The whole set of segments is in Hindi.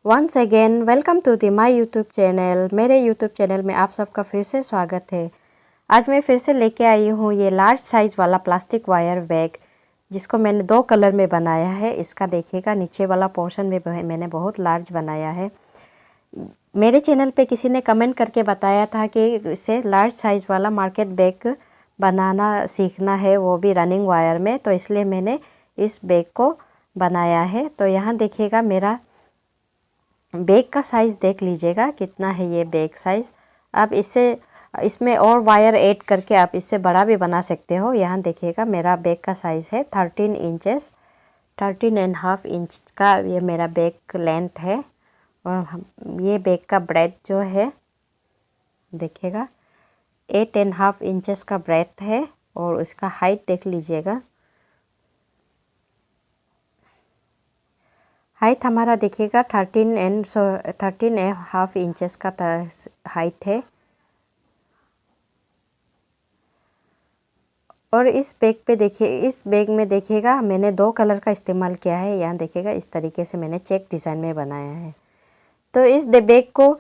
Once again welcome to the my YouTube channel. मेरे यूट्यूब चैनल में आप सबका फिर से स्वागत है। आज मैं फिर से लेके आई हूँ ये लार्ज साइज़ वाला प्लास्टिक वायर बैग, जिसको मैंने 2 कलर में बनाया है। इसका देखिएगा नीचे वाला पोर्शन में मैंने बहुत लार्ज बनाया है। मेरे चैनल पे किसी ने कमेंट करके बताया था कि इसे लार्ज साइज़ वाला मार्केट बैग बनाना सीखना है, वो भी रनिंग वायर में, तो इसलिए मैंने इस बैग को बनाया है। तो यहाँ देखिएगा मेरा बैग का साइज़ देख लीजिएगा कितना है ये बैग साइज़। आप इसमें और वायर ऐड करके आप इससे बड़ा भी बना सकते हो। यहाँ देखिएगा मेरा बैग का साइज़ है 13 इंचेस, 13.5 इंच का ये मेरा बैग लेंथ है। और ये बैग का ब्रेथ जो है देखिएगा 8.5 इंचेस का ब्रेथ है। और उसका हाइट देख लीजिएगा, हाइट हमारा देखिएगा 13.5 इंचेस का हाइट है। और इस बैग पे देखिए, इस बैग में देखिएगा मैंने 2 कलर का इस्तेमाल किया है। यहाँ देखिएगा इस तरीके से मैंने चेक डिज़ाइन में बनाया है। तो इस बैग को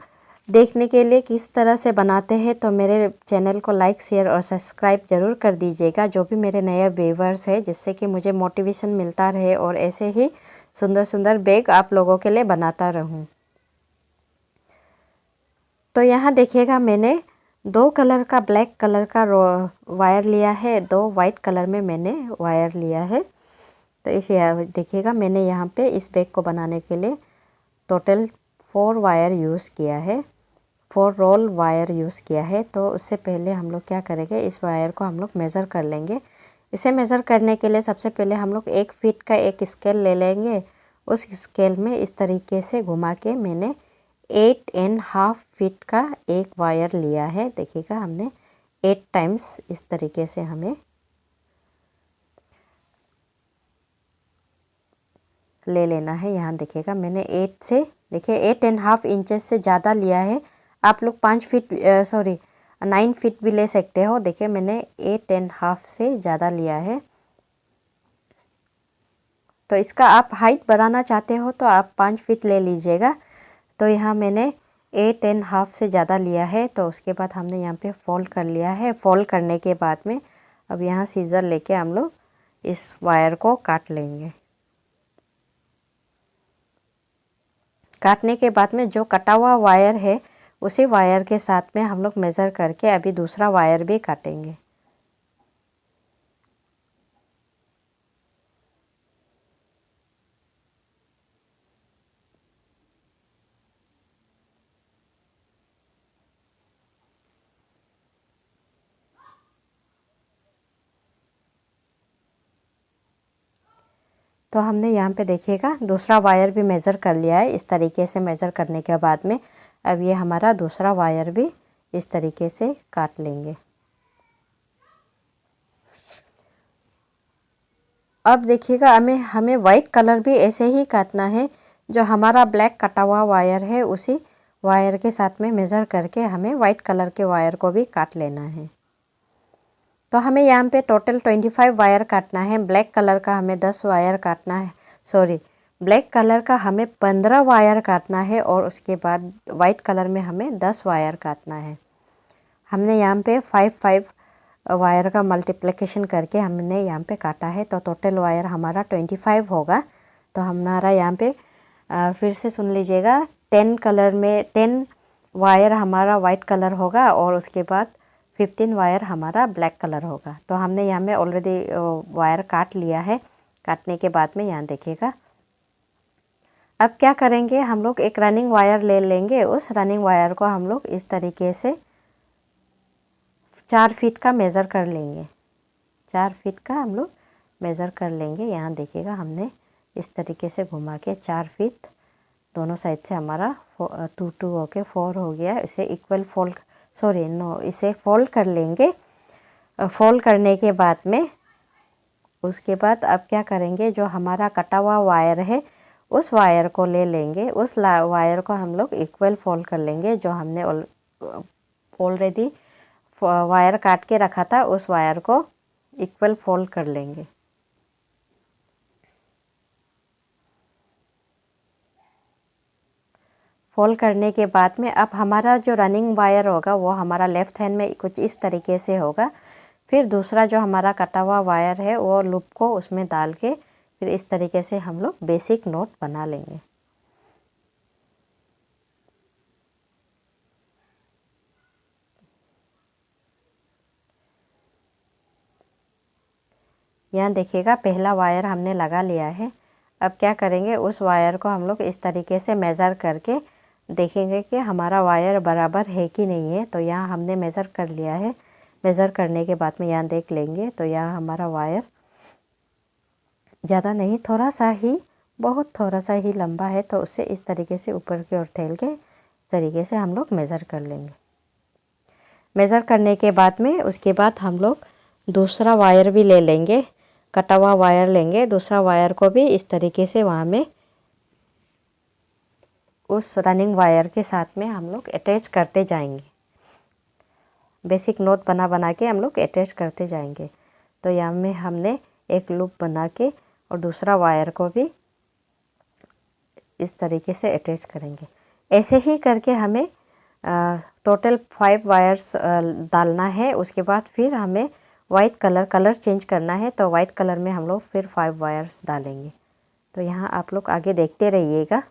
देखने के लिए किस तरह से बनाते हैं तो मेरे चैनल को लाइक शेयर और सब्सक्राइब ज़रूर कर दीजिएगा, जो भी मेरे नए व्यूवर्स हैं, जिससे कि मुझे मोटिवेशन मिलता रहे और ऐसे ही सुंदर सुंदर बैग आप लोगों के लिए बनाता रहूं। तो यहाँ देखिएगा मैंने 2 कलर का ब्लैक कलर का वायर लिया है, 2 वाइट कलर में मैंने वायर लिया है। तो इसे देखिएगा मैंने यहाँ पे इस बैग को बनाने के लिए टोटल 4 वायर यूज़ किया है, 4 रोल वायर यूज़ किया है। तो उससे पहले हम लोग क्या करेंगे, इस वायर को हम लोग मेज़र कर लेंगे। इसे मेज़र करने के लिए सबसे पहले हम लोग 1 फीट का एक स्केल ले लेंगे। उस स्केल में इस तरीके से घुमा के मैंने 8.5 फीट का एक वायर लिया है। देखिएगा हमने 8 टाइम्स इस तरीके से हमें ले लेना है। यहाँ देखिएगा मैंने 8.5 इंचेस से ज़्यादा लिया है। आप लोग 9 फीट भी ले सकते हो। देखिए मैंने 8.5 से ज़्यादा लिया है। तो इसका आप हाइट बढ़ाना चाहते हो तो आप 5 फीट ले लीजिएगा। तो यहाँ मैंने 8.5 से ज़्यादा लिया है। तो उसके बाद हमने यहाँ पे फोल्ड कर लिया है। फोल्ड करने के बाद में अब यहाँ सीज़र लेके हम लोग इस वायर को काट लेंगे। काटने के बाद में जो कटा हुआ वायर है उसी वायर के साथ में हम लोग मेज़र करके अभी दूसरा वायर भी काटेंगे। तो हमने यहाँ पे देखिएगा दूसरा वायर भी मेज़र कर लिया है। इस तरीके से मेज़र करने के बाद में अब ये हमारा दूसरा वायर भी इस तरीके से काट लेंगे। अब देखिएगा हमें वाइट कलर भी ऐसे ही काटना है। जो हमारा ब्लैक कटा हुआ वायर है उसी वायर के साथ में मेज़र करके हमें वाइट कलर के वायर को भी काट लेना है। तो हमें यहाँ पे टोटल 25 वायर काटना है। ब्लैक कलर का हमें 10 वायर काटना है, ब्लैक कलर का हमें 15 वायर काटना है। और उसके बाद वाइट कलर में हमें 10 वायर काटना है। हमने यहाँ पे 5 वायर का मल्टीप्लिकेशन करके हमने यहाँ पे काटा है। तो टोटल वायर हमारा 25 होगा। तो हमारा यहाँ पे फिर से सुन लीजिएगा, 10 वायर हमारा वाइट कलर होगा और उसके बाद 15 वायर हमारा ब्लैक कलर होगा। तो हमने यहाँ में ऑलरेडी वायर काट लिया है। काटने के बाद में यहाँ देखिएगा अब क्या करेंगे, हम लोग एक रनिंग वायर ले लेंगे। उस रनिंग वायर को हम लोग इस तरीके से 4 फीट का मेज़र कर लेंगे। 4 फीट का हम लोग मेज़र कर लेंगे। यहाँ देखिएगा हमने इस तरीके से घुमा के 4 फीट दोनों साइड से हमारा 2 होके 4 हो गया। इसे इसे फोल्ड कर लेंगे। फोल्ड करने के बाद में उसके बाद अब क्या करेंगे, जो हमारा कटा हुआ वायर है उस वायर को ले लेंगे। उस वायर को हम लोग इक्वल फोल्ड कर लेंगे। जो हमने ऑलरेडी वायर काट के रखा था उस वायर को इक्वल फोल्ड कर लेंगे। फोल्ड करने के बाद में अब हमारा जो रनिंग वायर होगा वो हमारा लेफ़्ट हैंड में कुछ इस तरीके से होगा। फिर दूसरा जो हमारा कटा हुआ वायर है वो लूप को उसमें डाल के फिर इस तरीके से हम लोग बेसिक नॉट बना लेंगे। यहाँ देखिएगा पहला वायर हमने लगा लिया है। अब क्या करेंगे, उस वायर को हम लोग इस तरीके से मेज़र करके देखेंगे कि हमारा वायर बराबर है कि नहीं है। तो यहाँ हमने मेज़र कर लिया है। मेज़र करने के बाद में यहाँ देख लेंगे तो यहाँ हमारा वायर ज़्यादा नहीं, थोड़ा सा ही, बहुत थोड़ा सा ही लंबा है। तो उससे इस तरीके से ऊपर की ओर ठेल के इस तरीके से हम लोग मेज़र कर लेंगे। मेज़र करने के बाद में उसके बाद हम लोग दूसरा वायर भी ले लेंगे, कटा हुआ वायर लेंगे। दूसरा वायर को भी इस तरीके से वहाँ में उस रनिंग वायर के साथ में हम लोग अटैच करते जाएंगे। बेसिक नॉट बना बना के हम लोग अटैच करते जाएंगे। तो यहाँ में हमने एक लूप बना के और दूसरा वायर को भी इस तरीके से अटैच करेंगे। ऐसे ही करके हमें टोटल 5 वायर्स डालना है। उसके बाद फिर हमें वाइट कलर चेंज करना है। तो वाइट कलर में हम लोग फिर 5 वायर्स डालेंगे। तो यहाँ आप लोग आगे देखते रहिएगा।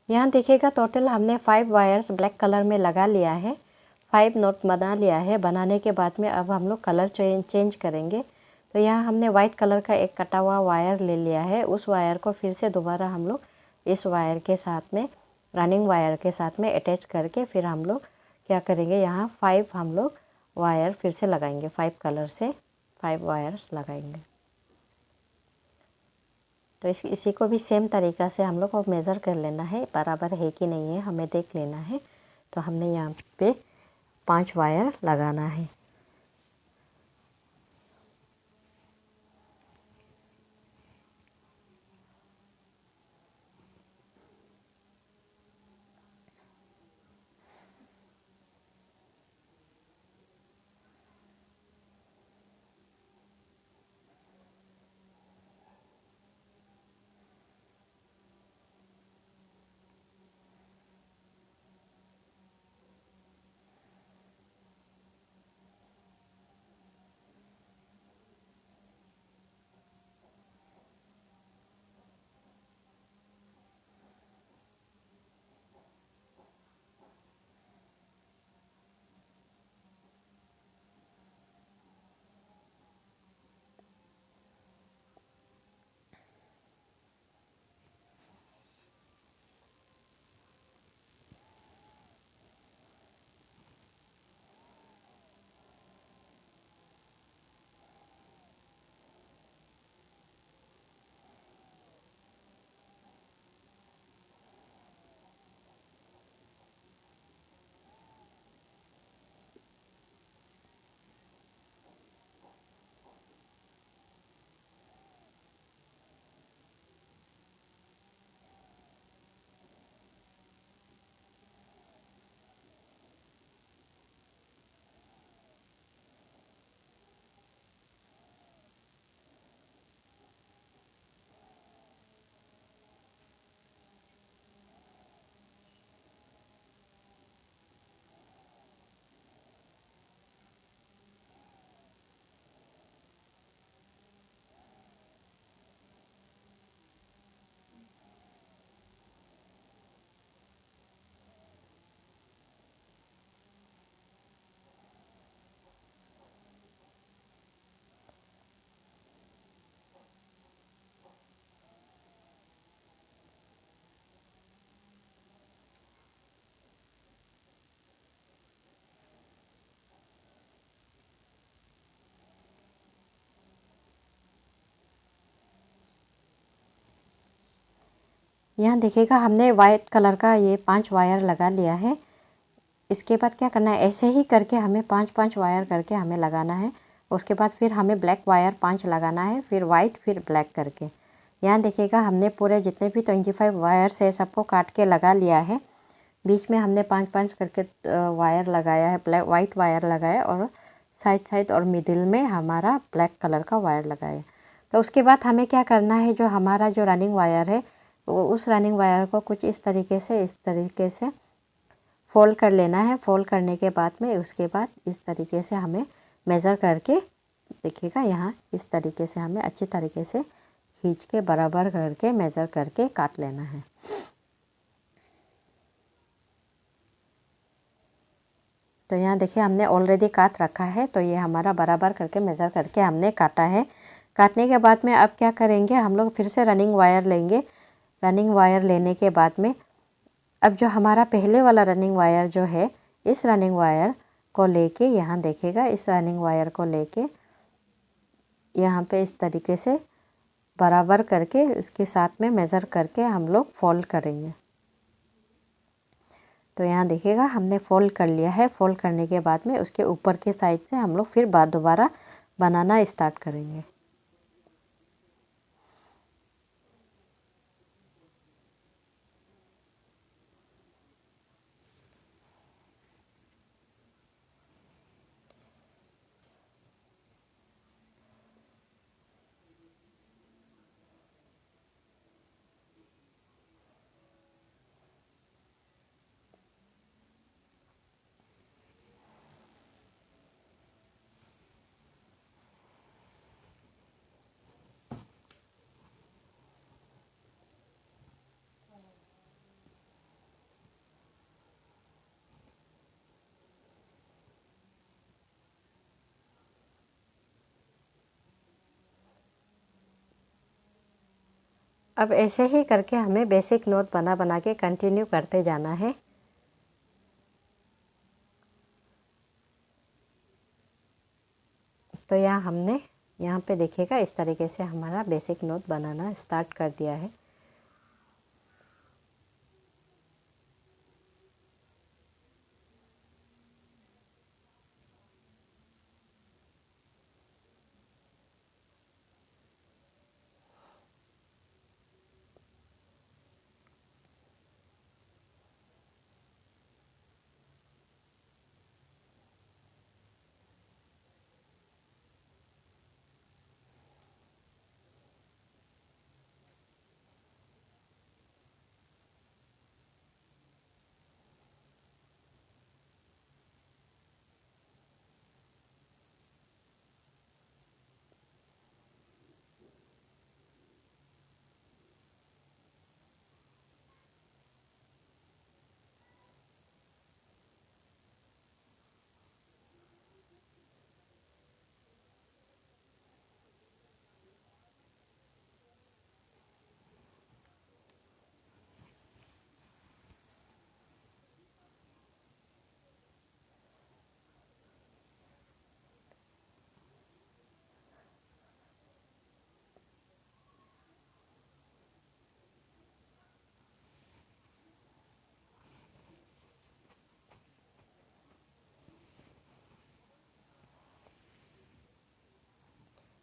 यहाँ देखिएगा टोटल हमने 5 वायर्स ब्लैक कलर में लगा लिया है, 5 नॉट बना लिया है। बनाने के बाद में अब हम लोग कलर चेंज करेंगे। तो यहाँ हमने वाइट कलर का एक कटा हुआ वायर ले लिया है। उस वायर को फिर से दोबारा हम लोग इस वायर के साथ में, रनिंग वायर के साथ में अटैच करके फिर हम लोग क्या करेंगे, यहाँ 5 हम लोग वायर फिर से लगाएंगे। 5 कलर से 5 वायर्स लगाएंगे। तो इसी को भी सेम तरीक़ा से हम लोग को मेज़र कर लेना है, बराबर है कि नहीं है हमें देख लेना है। तो हमने यहाँ पे 5 वायर लगाना है। यहाँ देखिएगा हमने वाइट कलर का ये 5 वायर लगा लिया है। इसके बाद क्या करना है, ऐसे ही करके हमें 5-5 वायर करके हमें लगाना है। उसके बाद फिर हमें ब्लैक वायर 5 लगाना है, फिर वाइट, फिर ब्लैक करके। यहाँ देखिएगा हमने पूरे जितने भी 25 वायर्स है सबको काट के लगा लिया है। बीच में हमने 5-5 करके वायर लगाया है, ब्लैक वाइट वायर लगाया, और साइड साइड और मिडिल में हमारा ब्लैक कलर का वायर लगाया। तो उसके बाद हमें क्या करना है, जो हमारा जो रनिंग वायर है वो उस रनिंग वायर को कुछ इस तरीके से फोल्ड कर लेना है। फोल्ड करने के बाद में उसके बाद इस तरीके से हमें मेज़र करके, देखिएगा यहाँ इस तरीके से हमें अच्छी तरीके से खींच के बराबर करके मेज़र करके काट लेना है। तो यहाँ देखिए हमने ऑलरेडी काट रखा है, तो ये हमारा बराबर करके मेज़र करके हमने काटा है। काटने के बाद में अब क्या करेंगे, हम लोग फिर से रनिंग वायर लेंगे। रनिंग वायर लेने के बाद में अब जो हमारा पहले वाला रनिंग वायर जो है, इस रनिंग वायर को लेके, यहाँ देखिएगा इस रनिंग वायर को लेके यहाँ पे इस तरीके से बराबर करके इसके साथ में मेज़र करके हम लोग फोल्ड करेंगे। तो यहाँ देखिएगा हमने फोल्ड कर लिया है। फोल्ड करने के बाद में उसके ऊपर के साइड से हम लोग फिर दोबारा बनाना स्टार्ट करेंगे। अब ऐसे ही करके हमें बेसिक नोट बना बना के कंटिन्यू करते जाना है। तो यहाँ पे देखिएगा इस तरीके से हमारा बेसिक नोट बनाना स्टार्ट कर दिया है।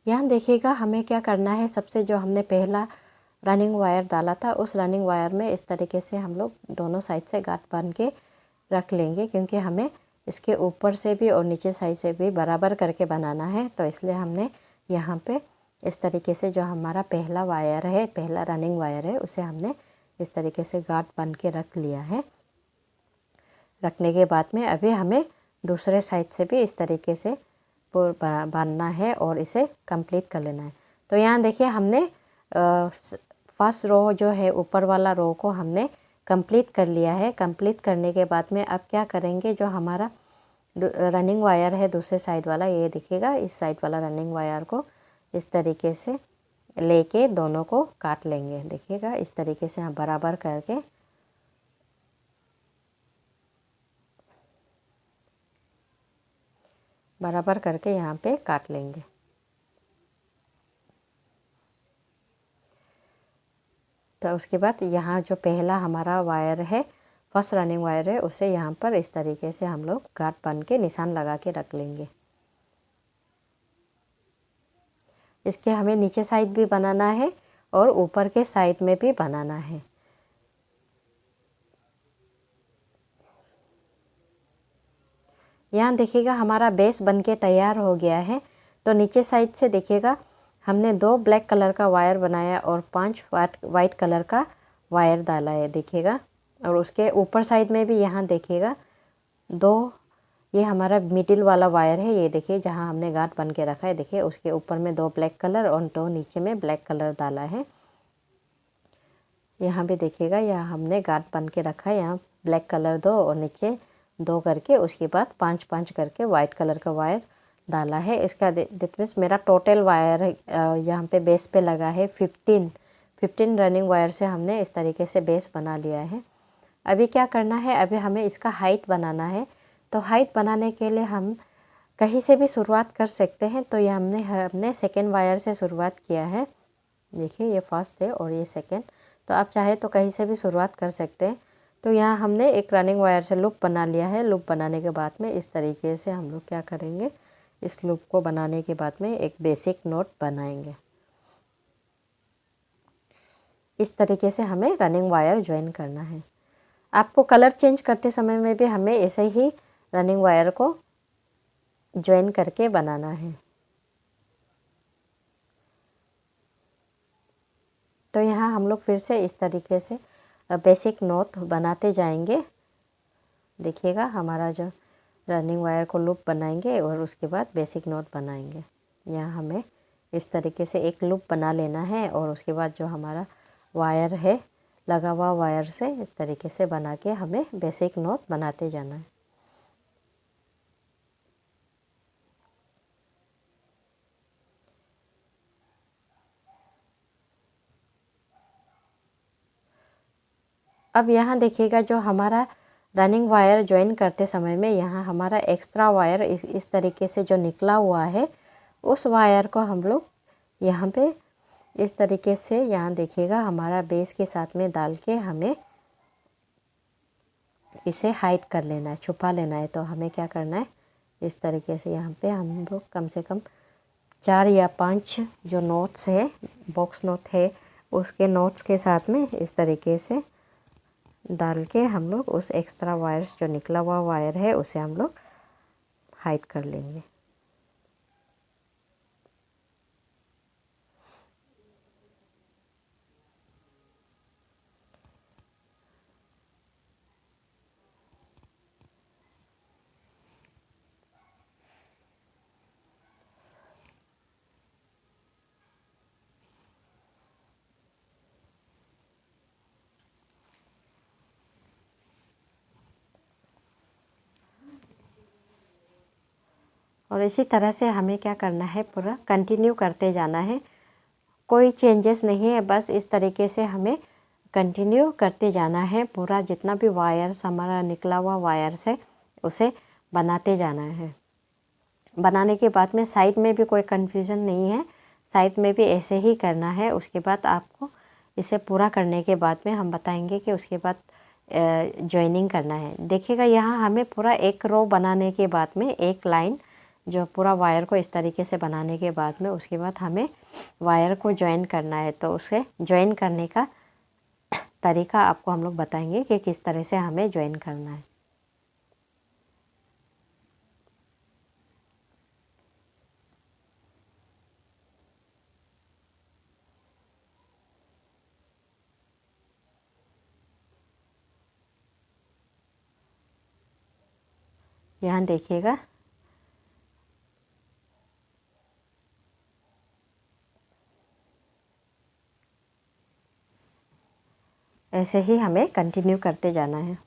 यहाँ देखिएगा हमें क्या करना है, सबसे जो हमने पहला रनिंग वायर डाला था उस रनिंग वायर में इस तरीके से हम लोग दोनों साइड से गांठ बांध के रख लेंगे, क्योंकि हमें इसके ऊपर से भी और नीचे साइड से भी बराबर करके बनाना है। तो इसलिए हमने यहाँ पे इस तरीके से जो हमारा पहला वायर है, पहला रनिंग वायर है, उसे हमने इस तरीके से गांठ बांध के रख लिया है। रखने के बाद में अभी हमें दूसरे साइड से भी इस तरीके से बांधना है और इसे कंप्लीट कर लेना है। तो यहाँ देखिए हमने फर्स्ट रो जो है, ऊपर वाला रो को हमने कंप्लीट कर लिया है। कंप्लीट करने के बाद में अब क्या करेंगे, जो हमारा रनिंग वायर है दूसरे साइड वाला, ये देखिएगा इस साइड वाला रनिंग वायर को इस तरीके से लेके दोनों को काट लेंगे। देखिएगा इस तरीके से हम बराबर करके यहाँ पे काट लेंगे। तो उसके बाद यहाँ जो पहला हमारा वायर है, फर्स्ट रनिंग वायर है, उसे यहाँ पर इस तरीके से हम लोग गांठ बन के निशान लगा के रख लेंगे। इसके हमें नीचे साइड भी बनाना है और ऊपर के साइड में भी बनाना है। यहाँ देखिएगा हमारा बेस बनके तैयार हो गया है। तो नीचे साइड से देखिएगा हमने 2 ब्लैक कलर का वायर बनाया और 5 वाइट कलर का वायर डाला है, देखिएगा। और उसके ऊपर साइड में भी यहाँ देखिएगा 2, ये हमारा मिडिल वाला वायर है, ये देखिए जहाँ हमने गांठ बन के रखा है, देखिए उसके ऊपर में 2 ब्लैक कलर और 2 नीचे में ब्लैक कलर डाला है। यहाँ भी देखिएगा यहाँ हमने गांठ बन के रखा है, यहाँ ब्लैक कलर 2 और नीचे 2 करके, उसके बाद 5 करके वाइट कलर का वायर डाला है। इसका दैट मीन्स मेरा टोटल वायर यहाँ पे बेस पे लगा है 15 रनिंग वायर से हमने इस तरीके से बेस बना लिया है। अभी क्या करना है, अभी हमें इसका हाइट बनाना है। तो हाइट बनाने के लिए हम कहीं से भी शुरुआत कर सकते हैं। तो ये हमने सेकेंड वायर से शुरुआत किया है, देखिए ये फर्स्ट है और ये सेकेंड। तो आप चाहे तो कहीं से भी शुरुआत कर सकते हैं। तो यहाँ हमने एक रनिंग वायर से लूप बना लिया है। लूप बनाने के बाद में इस तरीके से हम लोग क्या करेंगे, इस लूप को बनाने के बाद में एक बेसिक नोट बनाएंगे। इस तरीके से हमें रनिंग वायर ज्वाइन करना है। आपको कलर चेंज करते समय में भी हमें ऐसे ही रनिंग वायर को ज्वाइन करके बनाना है। तो यहाँ हम लोग फिर से इस तरीके से बेसिक नोट बनाते जाएंगे। देखिएगा हमारा जो रनिंग वायर को लूप बनाएंगे और उसके बाद बेसिक नोट बनाएंगे। यहाँ हमें इस तरीके से एक लूप बना लेना है और उसके बाद जो हमारा वायर है लगा हुआ वायर से इस तरीके से बना के हमें बेसिक नोट बनाते जाना है। अब यहाँ देखिएगा जो हमारा रनिंग वायर ज्वाइन करते समय में यहाँ हमारा एक्स्ट्रा वायर इस तरीके से जो निकला हुआ है, उस वायर को हम लोग यहाँ पे इस तरीके से यहाँ देखिएगा हमारा बेस के साथ में डाल के हमें इसे हाइड कर लेना है, छुपा लेना है। तो हमें क्या करना है, इस तरीके से यहाँ पे हम लोग कम से कम 4 या 5 जो नोट्स है, बॉक्स नोट है, उसके नोट्स के साथ में इस तरीके से डाल के हम लोग उस एक्स्ट्रा वायर्स जो निकला हुआ वायर है उसे हम लोग हाइड कर लेंगे। और इसी तरह से हमें क्या करना है, पूरा कंटिन्यू करते जाना है, कोई चेंजेस नहीं है, बस इस तरीके से हमें कंटिन्यू करते जाना है। पूरा जितना भी वायर्स हमारा निकला हुआ वायर्स है उसे बनाते जाना है। बनाने के बाद में साइड में भी कोई कन्फ्यूज़न नहीं है, साइड में भी ऐसे ही करना है। उसके बाद आपको इसे पूरा करने के बाद में हम बताएंगे कि उसके बाद जॉइनिंग करना है। देखिएगा यहाँ हमें पूरा एक रो बनाने के बाद में एक लाइन जो पूरा वायर को इस तरीके से बनाने के बाद में उसके बाद हमें वायर को ज्वाइन करना है। तो उसे ज्वाइन करने का तरीका आपको हम लोग बताएंगे कि किस तरह से हमें ज्वाइन करना है। यहाँ देखिएगा ऐसे ही हमें कंटिन्यू करते जाना है।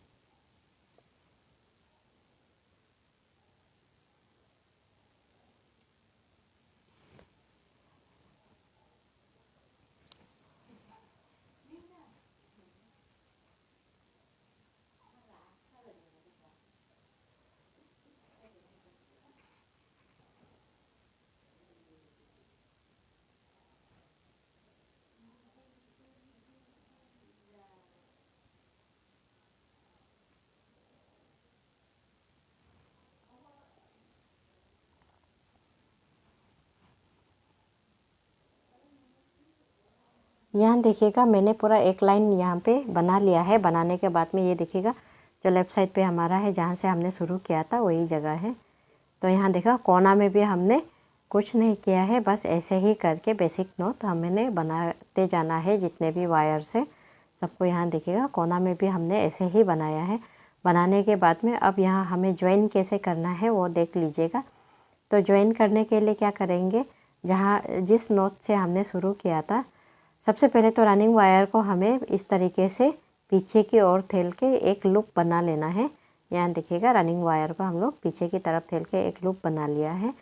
यहाँ देखिएगा मैंने पूरा एक लाइन यहाँ पे बना लिया है। बनाने के बाद में ये देखिएगा जो लेफ़्ट साइड पे हमारा है, जहाँ से हमने शुरू किया था वही जगह है। तो यहाँ देखा कोना में भी हमने कुछ नहीं किया है, बस ऐसे ही करके बेसिक नॉट हमने बनाते जाना है जितने भी वायर से सबको। यहाँ देखिएगा कोना में भी हमने ऐसे ही बनाया है। बनाने के बाद में अब यहाँ हमें ज्वाइन कैसे करना है वो देख लीजिएगा। तो ज्वाइन करने के लिए क्या करेंगे, जहाँ जिस नॉट से हमने शुरू किया था, सबसे पहले तो रनिंग वायर को हमें इस तरीके से पीछे की ओर थेल के एक लूप बना लेना है। यहाँ देखिएगा रनिंग वायर को हम लोग पीछे की तरफ थेल के एक लूप बना लिया है।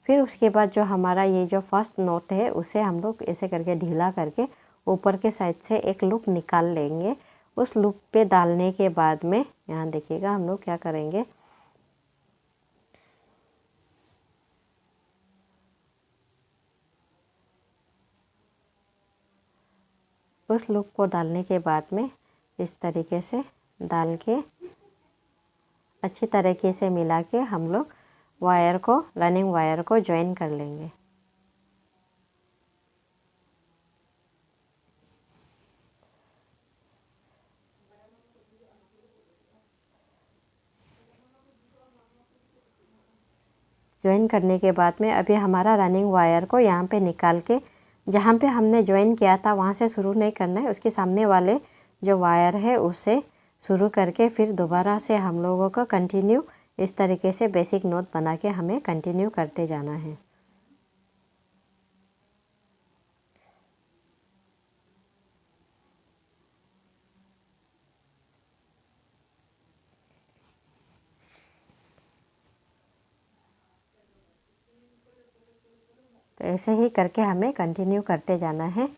फिर उसके बाद जो हमारा ये जो फर्स्ट नॉट है उसे हम लोग ऐसे करके ढीला करके ऊपर के साइड से एक लूप निकाल लेंगे। उस लूप पे डालने के बाद में यहाँ देखिएगा हम लोग क्या करेंगे, उस लूप को डालने के बाद में इस तरीके से डाल के अच्छी तरीके से मिला के हम लोग वायर को, रनिंग वायर को ज्वाइन कर लेंगे। ज्वाइन करने के बाद में अभी हमारा रनिंग वायर को यहाँ पे निकाल के जहाँ पे हमने ज्वाइन किया था वहाँ से शुरू नहीं करना है, उसके सामने वाले जो वायर है उससे शुरू करके फिर दोबारा से हम लोगों को कंटिन्यू इस तरीके से बेसिक नोट बना के हमें कंटिन्यू करते जाना है। तो ऐसे ही करके हमें कंटिन्यू करते जाना है।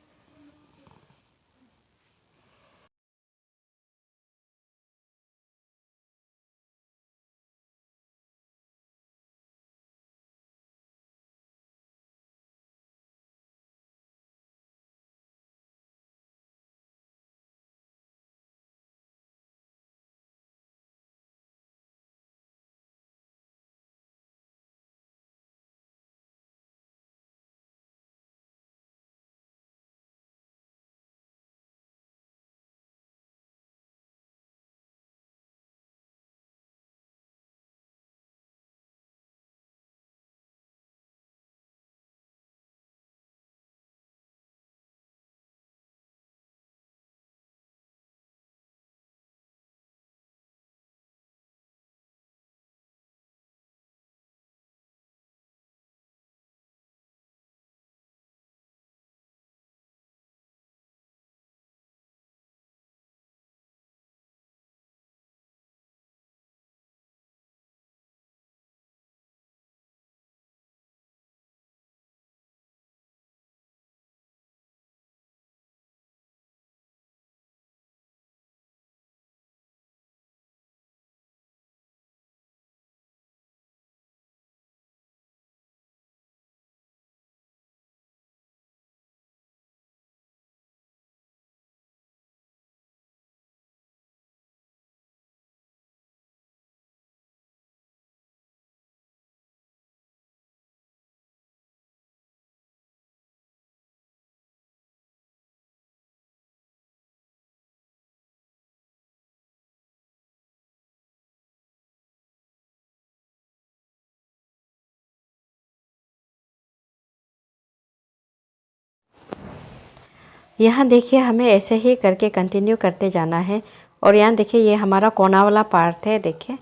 यहाँ देखिए हमें ऐसे ही करके कंटिन्यू करते जाना है। और यहाँ देखिए ये हमारा कोना वाला पार्ट है। देखिए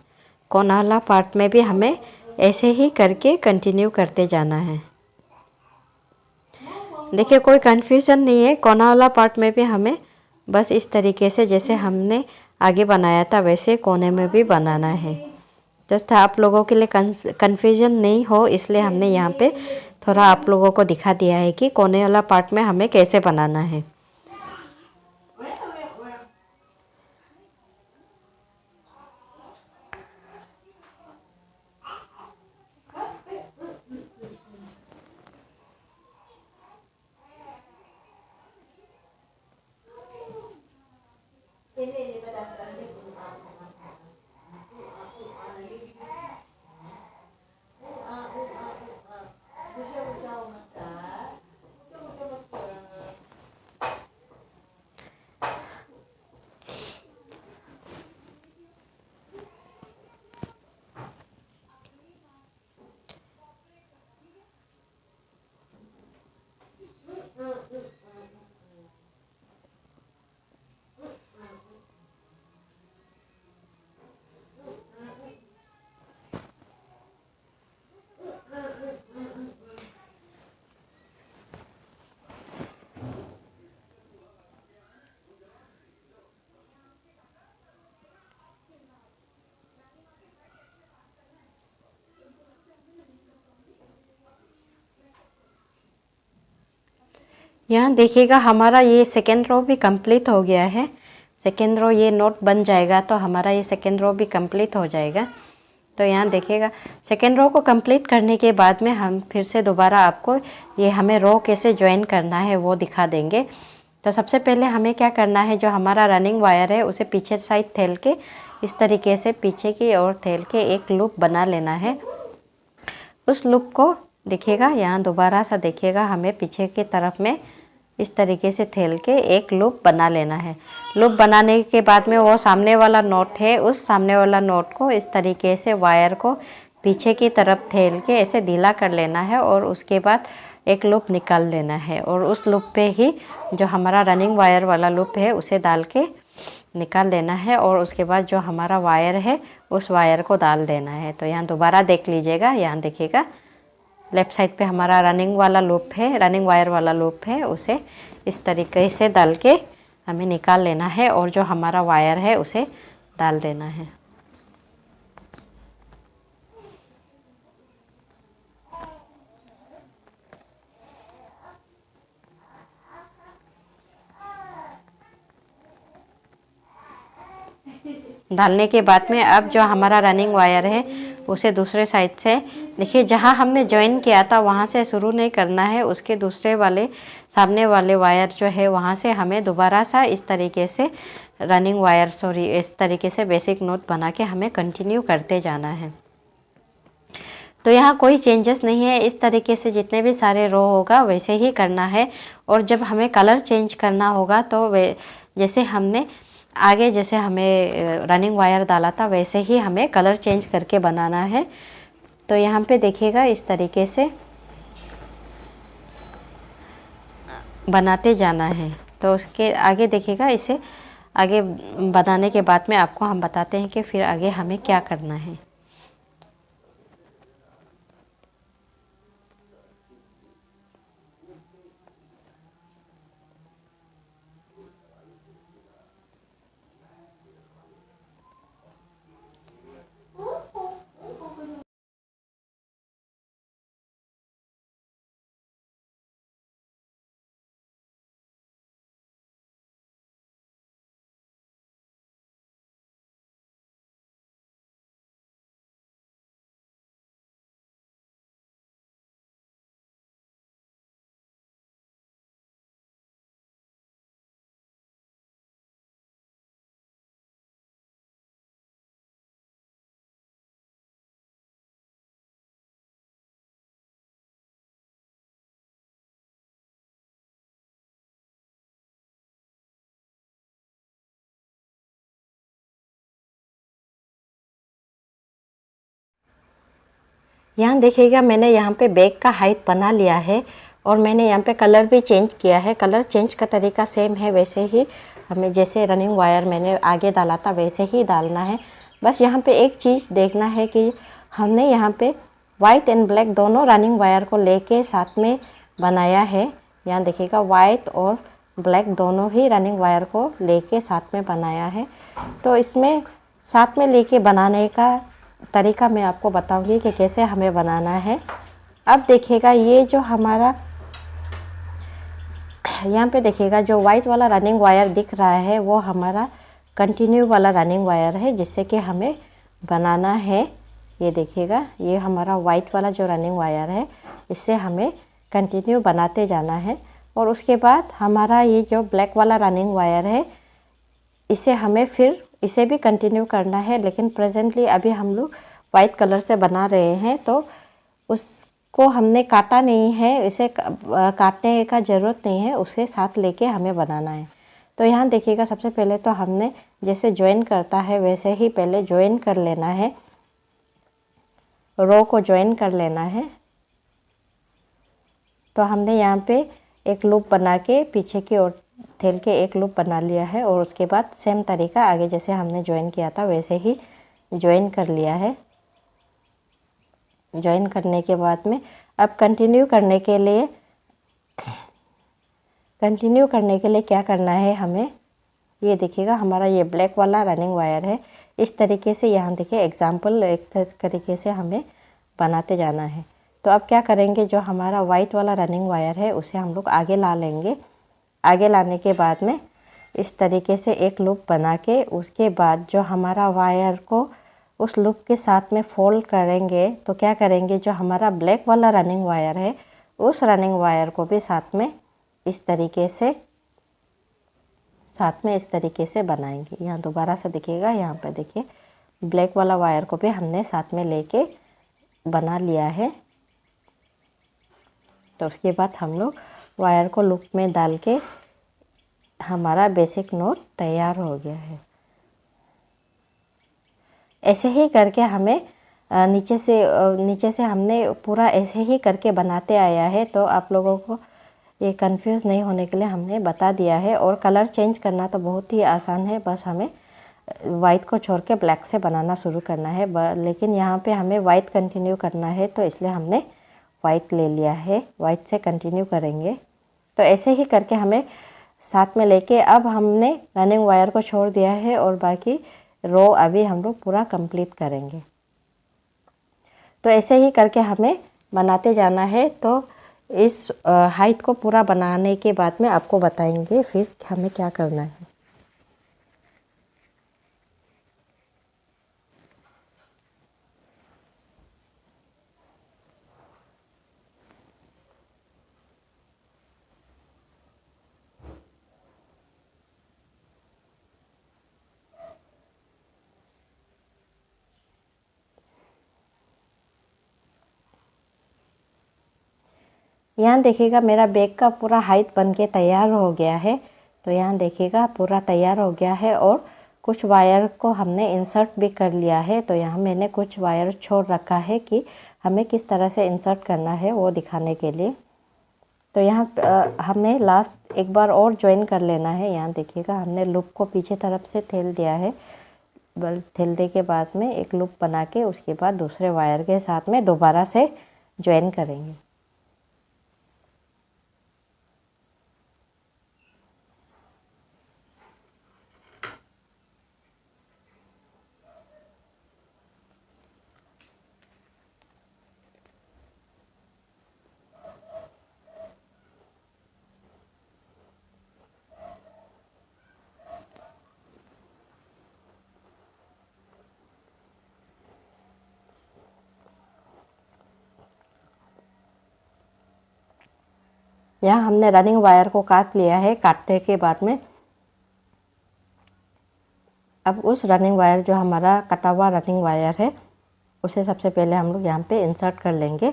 कोना वाला पार्ट में भी हमें ऐसे ही करके कंटिन्यू करते जाना है। देखिए कोई कन्फ्यूज़न नहीं है, कोना वाला पार्ट में भी हमें बस इस तरीके से जैसे हमने आगे बनाया था वैसे कोने में भी बनाना है। जस्ट आप लोगों के लिए कन्फ्यूजन नहीं हो इसलिए हमने यहाँ पे थोड़ा आप लोगों को दिखा दिया है कि कोने वाला पार्ट में हमें कैसे बनाना है। यहाँ देखिएगा हमारा ये सेकेंड रो भी कंप्लीट हो गया है। सेकेंड रो ये नोट बन जाएगा तो हमारा ये सेकेंड रो भी कंप्लीट हो जाएगा। तो यहाँ देखिएगा सेकेंड रो को कंप्लीट करने के बाद में हम फिर से दोबारा आपको ये हमें रो कैसे ज्वाइन करना है वो दिखा देंगे। तो सबसे पहले हमें क्या करना है, जो हमारा रनिंग वायर है उसे पीछे साइड ठेल के इस तरीके से पीछे की ओर ठेल के एक लूप बना लेना है। उस लूप को देखिएगा यहाँ दोबारा सा देखिएगा हमें पीछे की तरफ में इस तरीके से ठेल के एक लूप बना लेना है। लूप बनाने के बाद में वो सामने वाला नोट है, उस सामने वाला नोट को इस तरीके से वायर को पीछे की तरफ ठेल के ऐसे ढीला कर लेना है और उसके बाद एक लूप निकाल लेना है और उस लूप पे ही जो हमारा रनिंग वायर वाला लूप है उसे डाल के निकाल लेना है और उसके बाद जो हमारा वायर है उस वायर को डाल देना है। तो यहाँ दोबारा देख लीजिएगा, यहाँ देखिएगा लेफ़्ट साइड पे हमारा रनिंग वाला लूप है, रनिंग वायर वाला लूप है, उसे इस तरीके से डाल के हमें निकाल लेना है और जो हमारा वायर है उसे डाल देना है। डालने के बाद में अब जो हमारा रनिंग वायर है उसे दूसरे साइड से देखिए जहाँ हमने ज्वाइन किया था वहाँ से शुरू नहीं करना है, उसके दूसरे वाले सामने वाले वायर जो है वहाँ से हमें दोबारा सा इस तरीके से रनिंग वायर इस तरीके से बेसिक नोट बना के हमें कंटिन्यू करते जाना है। तो यहाँ कोई चेंजेस नहीं है, इस तरीके से जितने भी सारे रो होगा वैसे ही करना है। और जब हमें कलर चेंज करना होगा तो जैसे हमने आगे जैसे हमें रनिंग वायर डाला था वैसे ही हमें कलर चेंज करके बनाना है। तो यहाँ पे देखिएगा इस तरीके से बनाते जाना है। तो उसके आगे देखिएगा, इसे आगे बनाने के बाद में आपको हम बताते हैं कि फिर आगे हमें क्या करना है। यहाँ देखिएगा मैंने यहाँ पे बैग का हाइट बना लिया है और मैंने यहाँ पे कलर भी चेंज किया है। कलर चेंज का तरीका सेम है, वैसे ही हमें जैसे रनिंग वायर मैंने आगे डाला था वैसे ही डालना है। बस यहाँ पे एक चीज़ देखना है कि हमने यहाँ पे वाइट एंड ब्लैक दोनों रनिंग वायर को लेके साथ में बनाया है। यहाँ देखिएगा वाइट और ब्लैक दोनों ही रनिंग वायर को लेके साथ में बनाया है। तो इसमें साथ में लेके बनाने का तरीका मैं आपको बताऊंगी कि कैसे हमें बनाना है। अब देखिएगा ये जो हमारा यहाँ पे देखिएगा जो वाइट वाला रनिंग वायर दिख रहा है वो हमारा कंटिन्यू वाला रनिंग वायर है जिससे कि हमें बनाना है। ये देखिएगा ये हमारा वाइट वाला जो रनिंग वायर है इससे हमें कंटिन्यू बनाते जाना है। और उसके बाद हमारा ये जो ब्लैक वाला रनिंग वायर है इसे हमें फिर इसे भी कंटिन्यू करना है, लेकिन प्रेजेंटली अभी हम लोग वाइट कलर से बना रहे हैं तो उसको हमने काटा नहीं है, इसे काटने का ज़रूरत नहीं है, उसे साथ लेके हमें बनाना है। तो यहाँ देखिएगा सबसे पहले तो हमने जैसे ज्वाइन करता है वैसे ही पहले ज्वाइन कर लेना है, रो को ज्वाइन कर लेना है। तो हमने यहाँ पे एक लूप बना के पीछे की ओर ठेल के एक लूप बना लिया है और उसके बाद सेम तरीका आगे जैसे हमने ज्वाइन किया था वैसे ही ज्वाइन कर लिया है। ज्वाइन करने के बाद में अब कंटिन्यू करने के लिए क्या करना है हमें, ये देखिएगा हमारा ये ब्लैक वाला रनिंग वायर है, इस तरीके से यहाँ देखिए एग्जाम्पल एक तरीके से हमें बनाते जाना है। तो अब क्या करेंगे, जो हमारा वाइट वाला रनिंग वायर है उसे हम लोग आगे ला लेंगे। आगे लाने के बाद में इस तरीके से एक लूप बना के उसके बाद जो हमारा वायर को उस लूप के साथ में फोल्ड करेंगे। तो क्या करेंगे, जो हमारा ब्लैक वाला रनिंग वायर है उस रनिंग वायर को भी साथ में इस तरीके से बनाएंगे। यहाँ दोबारा से दिखेगा, यहाँ पर देखिए ब्लैक वाला वायर को भी हमने साथ में लेके बना लिया है। तो उसके बाद हम लोग वायर को लूप में डाल के हमारा बेसिक नोट तैयार हो गया है। ऐसे ही करके हमें नीचे से हमने पूरा ऐसे ही करके बनाते आया है। तो आप लोगों को ये कंफ्यूज नहीं होने के लिए हमने बता दिया है। और कलर चेंज करना तो बहुत ही आसान है, बस हमें वाइट को छोड़ के ब्लैक से बनाना शुरू करना है। लेकिन यहाँ पे हमें वाइट कंटिन्यू करना है, तो इसलिए हमने वाइट ले लिया है, वाइट से कंटिन्यू करेंगे। तो ऐसे ही करके हमें साथ में लेके अब हमने रनिंग वायर को छोड़ दिया है और बाकी रो अभी हम लोग पूरा कंप्लीट करेंगे। तो ऐसे ही करके हमें बनाते जाना है। तो इस हाइट को पूरा बनाने के बाद में आपको बताएंगे फिर हमें क्या करना है। यहाँ देखिएगा मेरा बैग का पूरा हाइट बन के तैयार हो गया है। तो यहाँ देखिएगा पूरा तैयार हो गया है और कुछ वायर को हमने इंसर्ट भी कर लिया है। तो यहाँ मैंने कुछ वायर छोड़ रखा है कि हमें किस तरह से इंसर्ट करना है वो दिखाने के लिए। तो यहाँ हमें लास्ट एक बार और ज्वाइन कर लेना है। यहाँ देखिएगा हमने लूप को पीछे तरफ से ठेल दिया है। ठेलने के बाद में एक लूप बना के उसके बाद दूसरे वायर के साथ में दोबारा से ज्वाइन करेंगे। यहाँ हमने रनिंग वायर को काट लिया है। काटने के बाद में अब उस रनिंग वायर जो हमारा कटा हुआ रनिंग वायर है उसे सबसे पहले हम लोग यहाँ पे इंसर्ट कर लेंगे।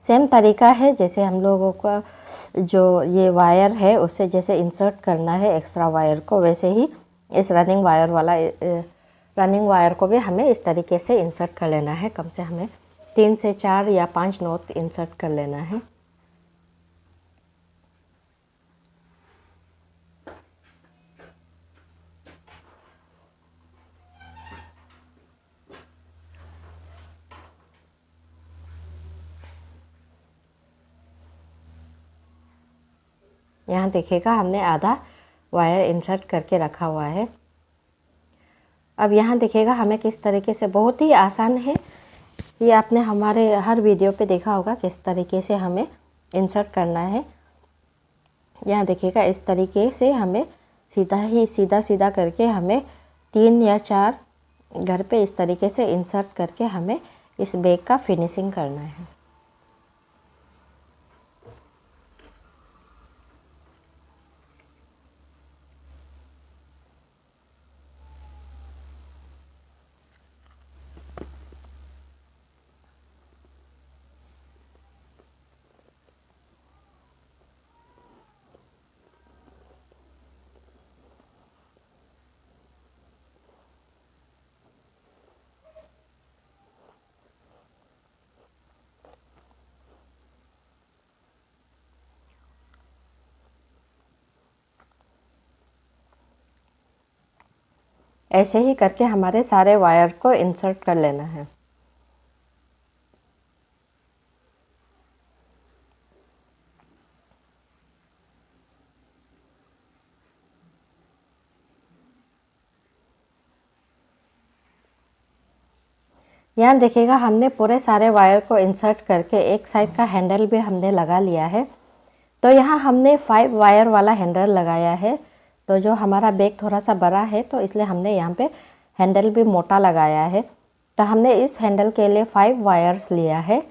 सेम तरीका है जैसे हम लोगों का जो ये वायर है उससे जैसे इंसर्ट करना है एक्स्ट्रा वायर को, वैसे ही इस रनिंग वायर को भी हमें इस तरीके से इंसर्ट कर लेना है। कम से हमें 3 से 4 या 5 नोट इंसर्ट कर लेना है। यहाँ देखिएगा हमने आधा वायर इंसर्ट करके रखा हुआ है। अब यहाँ देखिएगा हमें किस तरीके से, बहुत ही आसान है ये, आपने हमारे हर वीडियो पे देखा होगा किस तरीके से हमें इंसर्ट करना है। यहाँ देखिएगा इस तरीके से हमें सीधा करके हमें 3 या 4 घर पे इस तरीके से इंसर्ट करके हमें इस बैग का फिनिशिंग करना है। ऐसे ही करके हमारे सारे वायर को इंसर्ट कर लेना है। यहाँ देखिएगा हमने पूरे सारे वायर को इंसर्ट करके एक साइड का हैंडल भी हमने लगा लिया है। तो यहाँ हमने 5 वायर वाला हैंडल लगाया है। तो जो हमारा बैग थोड़ा सा बड़ा है तो इसलिए हमने यहाँ पे हैंडल भी मोटा लगाया है। तो हमने इस हैंडल के लिए 5 वायर्स लिया है।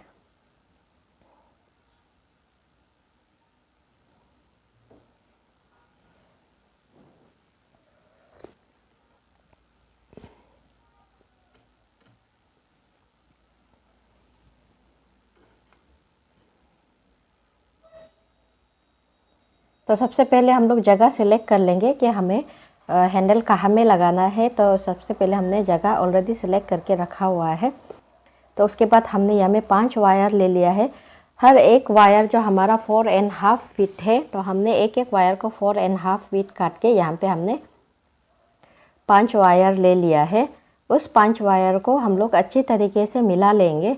तो सबसे पहले हम लोग जगह सेलेक्ट कर लेंगे कि हमें हैंडल कहाँ में लगाना है। तो सबसे पहले हमने जगह ऑलरेडी सेलेक्ट करके रखा हुआ है। तो उसके बाद हमने यहाँ में 5 वायर ले लिया है। हर एक वायर जो हमारा 4.5 फीट है, तो हमने एक एक वायर को 4.5 फीट काट के यहाँ पे हमने 5 वायर ले लिया है। उस 5 वायर को हम लोग अच्छी तरीके से मिला लेंगे,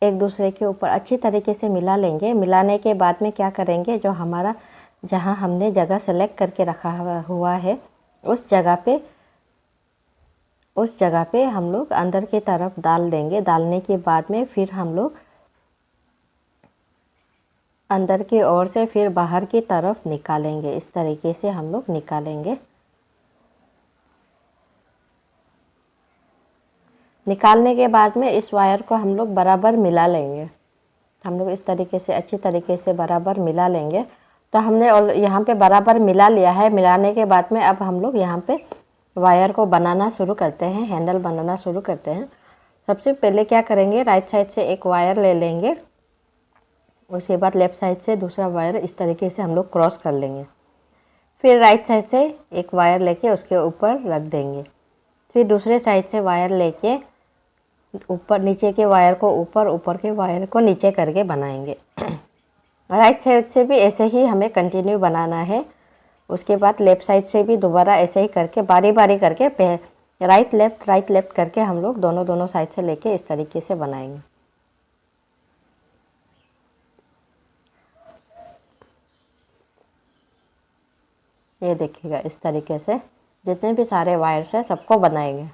एक दूसरे के ऊपर अच्छी तरीके से मिला लेंगे। मिलाने के बाद में क्या करेंगे, जो हमारा जहाँ हमने जगह सेलेक्ट करके रखा हुआ है उस जगह पे हम लोग अंदर की तरफ डाल देंगे। डालने के बाद में फिर हम लोग अंदर की ओर से फिर बाहर की तरफ निकालेंगे। इस तरीके से हम लोग निकालेंगे। निकालने के बाद में इस वायर को हम लोग बराबर मिला लेंगे। हम लोग इस तरीके से अच्छी तरीके से बराबर मिला लेंगे। तो हमने यहाँ पे बराबर मिला लिया है। मिलाने के बाद में अब हम लोग यहाँ पे वायर को बनाना शुरू करते हैं, हैंडल बनाना शुरू करते हैं। सबसे पहले क्या करेंगे, राइट साइड से एक वायर ले लेंगे। उसके बाद लेफ़्ट साइड से दूसरा वायर इस तरीके से हम लोग क्रॉस कर लेंगे। फिर राइट साइड से एक वायर लेके उसके ऊपर रख देंगे। फिर दूसरे साइड से वायर लेके ऊपर नीचे के वायर को ऊपर, ऊपर के वायर को नीचे करके बनाएंगे। राइट साइड से भी ऐसे ही हमें कंटिन्यू बनाना है। उसके बाद लेफ़्ट साइड से भी दोबारा ऐसे ही करके बारी बारी करके राइट लेफ़्ट करके हम लोग दोनों साइड से लेके इस तरीके से बनाएंगे। ये देखिएगा, इस तरीके से जितने भी सारे वायर्स हैं सबको बनाएंगे।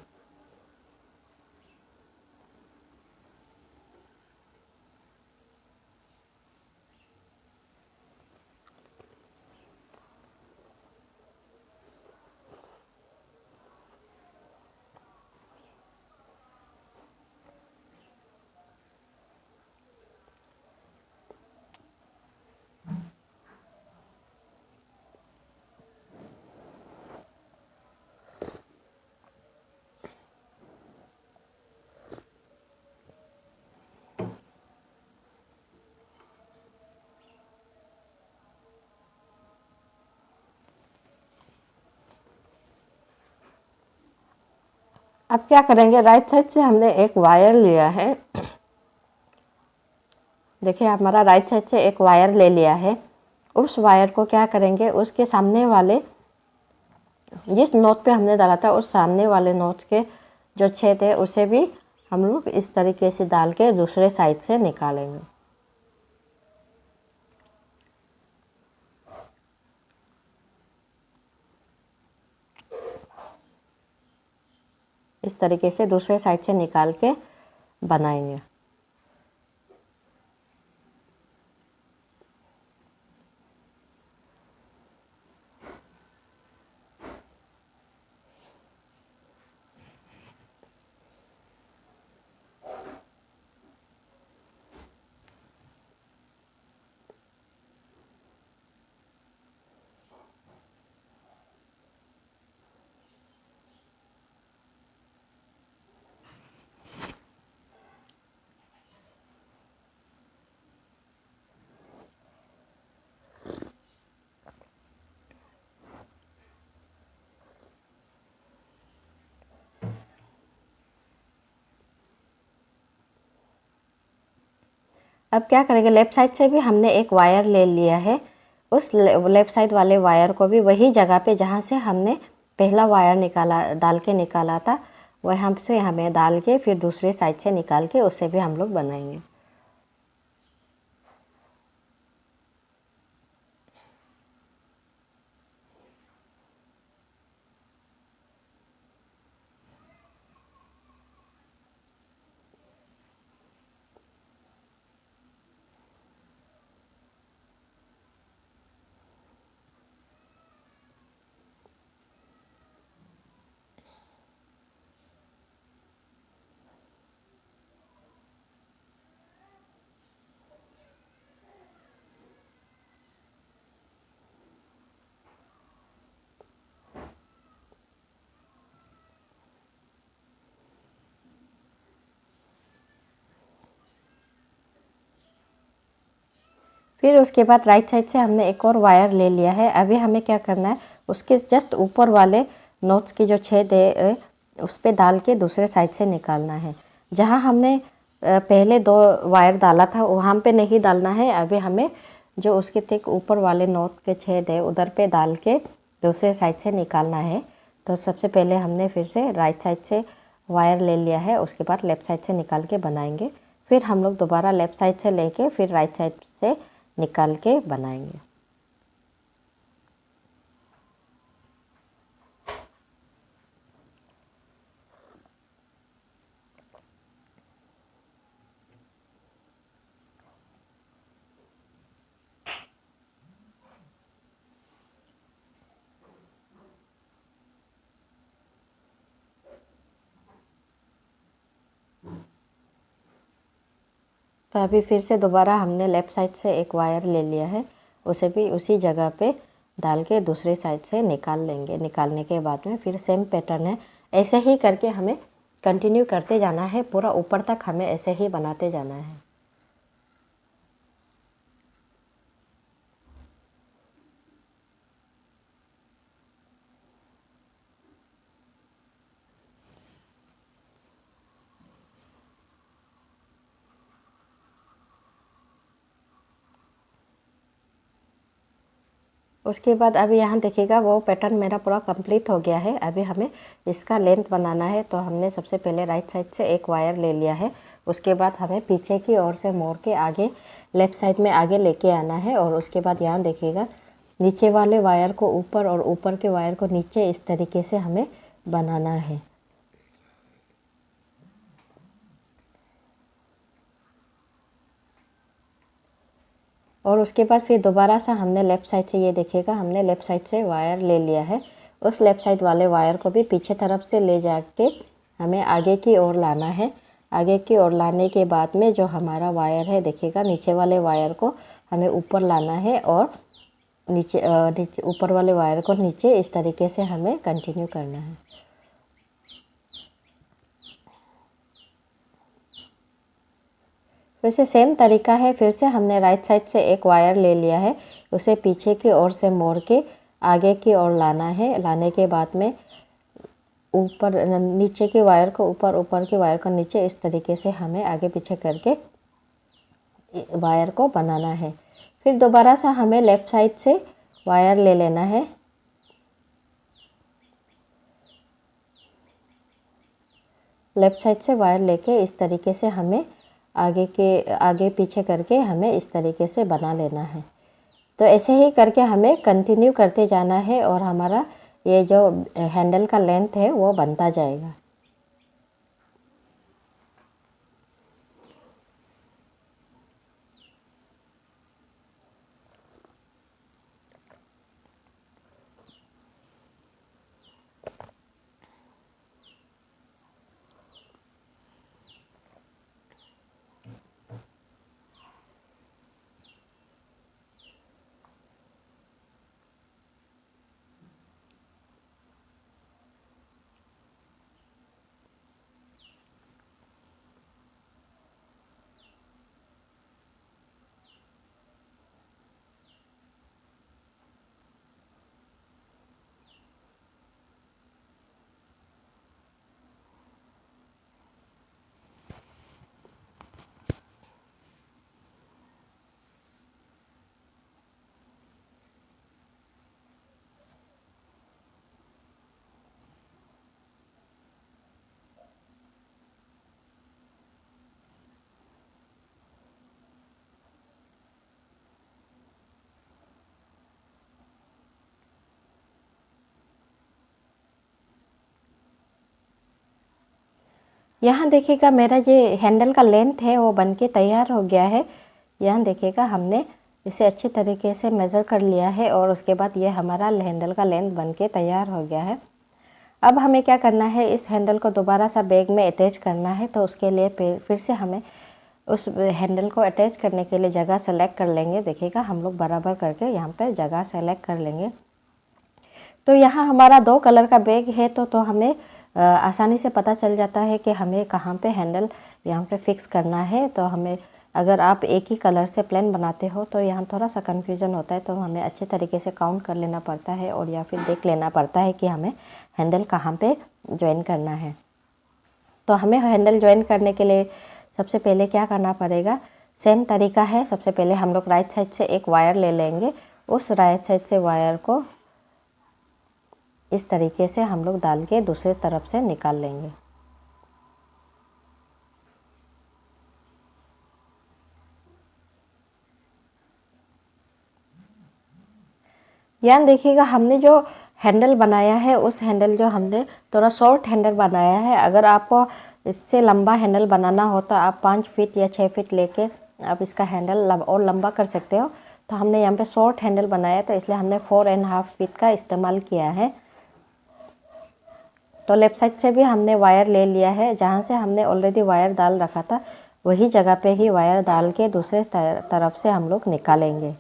अब क्या करेंगे, राइट साइड से हमने एक वायर लिया है। देखिए हमारा राइट साइड से एक वायर ले लिया है। उस वायर को क्या करेंगे, उसके सामने वाले जिस नोट पे हमने डाला था उस सामने वाले नोट के जो छेद है उसे भी हम लोग इस तरीके से डाल के दूसरे साइड से निकालेंगे। इस तरीके से दूसरे साइड से निकाल के बनाएंगे। अब क्या करेंगे, लेफ़्ट साइड से भी हमने एक वायर ले लिया है। उस लेफ़्ट साइड वाले वायर को भी वही जगह पे जहाँ से हमने पहला वायर डाल के निकाला था वहाँ से हमें डाल के फिर दूसरे साइड से निकाल के उसे भी हम लोग बनाएंगे। फिर उसके बाद राइट साइड से हमने एक और वायर ले लिया है। अभी हमें क्या करना है, उसके जस्ट ऊपर वाले नोट्स की जो छेद है उस पर डाल के दूसरे साइड से निकालना है। जहाँ हमने पहले 2 वायर डाला था वहाँ पे नहीं डालना है। अभी हमें जो उसके ठीक ऊपर वाले नोट के छेद है उधर पे डाल के दूसरे साइड से निकालना है। तो सबसे पहले हमने फिर से राइट साइड से वायर ले लिया है, उसके बाद लेफ़्ट साइड से निकाल के बनाएंगे। फिर हम लोग दोबारा लेफ़्ट साइड से लेके फिर राइट साइड से निकाल के बनाएंगे। तो अभी फिर से दोबारा हमने लेफ़्ट साइड से एक वायर ले लिया है, उसे भी उसी जगह पे डाल के दूसरी साइड से निकाल लेंगे। निकालने के बाद में फिर सेम पैटर्न है, ऐसे ही करके हमें कंटिन्यू करते जाना है। पूरा ऊपर तक हमें ऐसे ही बनाते जाना है। उसके बाद अभी यहाँ देखिएगा वो पैटर्न मेरा पूरा कंप्लीट हो गया है। अभी हमें इसका लेंथ बनाना है। तो हमने सबसे पहले राइट साइड से एक वायर ले लिया है, उसके बाद हमें पीछे की ओर से मोड़ के आगे लेफ़्ट साइड में आगे लेके आना है। और उसके बाद यहाँ देखिएगा नीचे वाले वायर को ऊपर और ऊपर के वायर को नीचे, इस तरीके से हमें बनाना है। और उसके बाद फिर दोबारा से हमने लेफ़्ट साइड से, ये देखिएगा हमने लेफ़्ट साइड से वायर ले लिया है, उस लेफ़्ट साइड वाले वायर को भी पीछे तरफ से ले जाके हमें आगे की ओर लाना है। आगे की ओर लाने के बाद में जो हमारा वायर है देखिएगा नीचे वाले वायर को हमें ऊपर लाना है और नीचे ऊपर वाले वायर को नीचे, इस तरीके से हमें कंटिन्यू करना है। फिर से सेम तरीका है। फिर से हमने राइट साइड से एक वायर ले लिया है, उसे पीछे की ओर से मोड़ के आगे की ओर लाना है। लाने के बाद में ऊपर नीचे के वायर को ऊपर, ऊपर के वायर को नीचे, इस तरीके से हमें आगे पीछे करके वायर को बनाना है। फिर दोबारा से हमें लेफ़्ट साइड से वायर ले लेना है। लेफ़्ट साइड से वायर लेके इस तरीके से हमें आगे पीछे करके हमें इस तरीके से बना लेना है। तो ऐसे ही करके हमें कंटिन्यू करते जाना है और हमारा ये जो हैंडल का लेंथ है वो बनता जाएगा। यहाँ देखिएगा मेरा ये हैंडल का लेंथ है वो बनके तैयार हो गया है। यहाँ देखिएगा हमने इसे अच्छे तरीके से मेज़र कर लिया है और उसके बाद ये हमारा हैंडल का लेंथ बनके तैयार हो गया है। अब हमें क्या करना है, इस हैंडल को दोबारा सा बैग में अटैच करना है। तो उसके लिए फिर से हमें उस हैंडल को अटैच करने के लिए जगह सेलेक्ट कर लेंगे। देखिएगा हम लोग बराबर करके यहाँ पे जगह सेलेक्ट कर लेंगे। तो यहाँ हमारा 2 कलर का बैग है तो हमें आसानी से पता चल जाता है कि हमें कहाँ पे हैंडल यहाँ पे फिक्स करना है। तो हमें अगर आप एक ही कलर से प्लेन बनाते हो तो यहाँ थोड़ा सा कन्फ्यूज़न होता है, तो हमें अच्छे तरीके से काउंट कर लेना पड़ता है और या फिर देख लेना पड़ता है कि हमें हैंडल कहाँ पे ज्वाइन करना है। तो हमें हैंडल ज्वाइन करने के लिए सबसे पहले क्या करना पड़ेगा, सेम तरीका है। सबसे पहले हम लोग राइट साइड से एक वायर ले लेंगे, उस राइट साइड से वायर को इस तरीके से हम लोग डाल के दूसरे तरफ से निकाल लेंगे। यहाँ देखिएगा हमने जो हैंडल बनाया है, उस हैंडल जो हमने थोड़ा शॉर्ट हैंडल बनाया है। अगर आपको इससे लंबा हैंडल बनाना हो तो आप 5 फीट या 6 फीट लेके आप इसका हैंडल और लंबा कर सकते हो। तो हमने यहाँ पे शॉर्ट हैंडल बनाया तो इसलिए हमने 4.5 फीट का इस्तेमाल किया है। तो लेफ़्ट साइड से भी हमने वायर ले लिया है, जहाँ से हमने ऑलरेडी वायर डाल रखा था वही जगह पे ही वायर डाल के दूसरे तरफ से हम लोग निकालेंगे।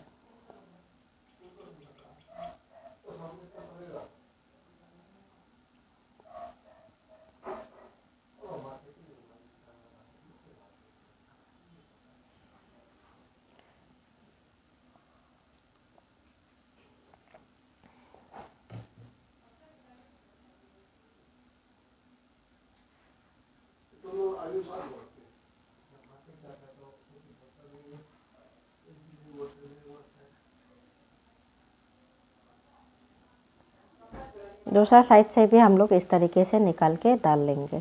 दूसरा साइड से भी हम लोग इस तरीके से निकाल के डाल लेंगे।